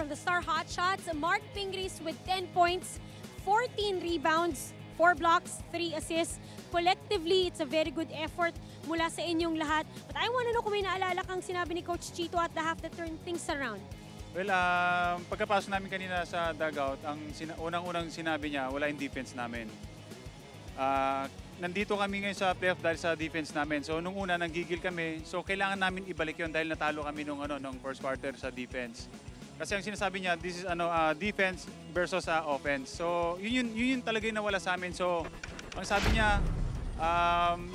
from the Star Hotshots. Mark Pingris with 10 points, 14 rebounds, 4 blocks, 3 assists. Collectively, it's a very good effort mula sa inyong lahat. But I want to know kung may naalala kang sinabi ni Coach Chito at the half that turned things around. Well, pagkapasok namin kanina sa dugout, ang unang-unang sinabi niya, wala yung defense namin. Nandito kami ngayon sa playoff dahil sa defense namin. So, nung una, nanggigil kami. So, kailangan namin ibalik yon dahil natalo kami nung first quarter sa defense. Kasi ang sinasabi niya, this is defense versus offense. So, yun yung talaga yung nawala sa amin. So, ang sabi niya,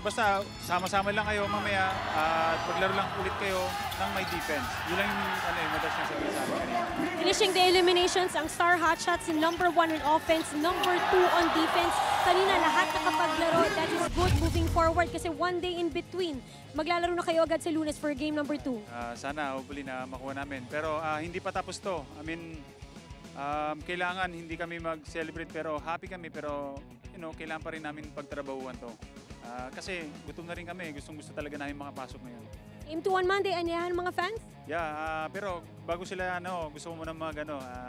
basta sama-sama lang kayo mamaya at paglaro lang ulit kayo ng may defense. Yun lang yung madalas niya sabi sa amin kanina. Finishing the eliminations, ang Star Hotshots number 1 on offense, number 2 on defense. Kanina lahat nakapaglaro. That is good moving forward kasi one day in between. Maglalaro na kayo agad sa Lunes for game number 2. Sana, hopefully na makuha namin. Pero hindi pa tapos to. I mean, kailangan hindi kami mag-celebrate pero happy kami pero kailangan pa rin namin pagtrabahuan to. Kasi gutom na rin kami. Gustong-gusto talaga namin makapasok ngayon. Game 2 on Monday, anyahan mga fans? Yeah, pero bago sila, gusto ko muna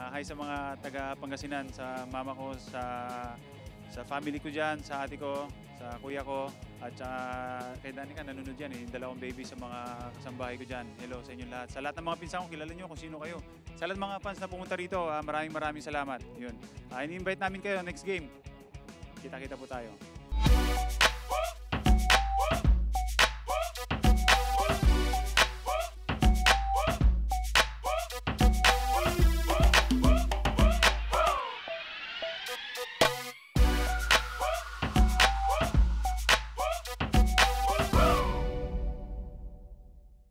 hi sa mga taga-Pangasinan, sa mama ko, sa family ko dyan, sa ate ko, sa kuya ko, at kay Danica, nanonood dyan yung dalawang baby sa mga kasambahay ko dyan. Hello sa inyong lahat. Sa lahat ng mga pinsan ko, kilala nyo kung sino kayo. Sa lahat ng mga fans na pumunta rito, maraming salamat. Yun. In-invite namin kayo next game. Kita-kita po tayo.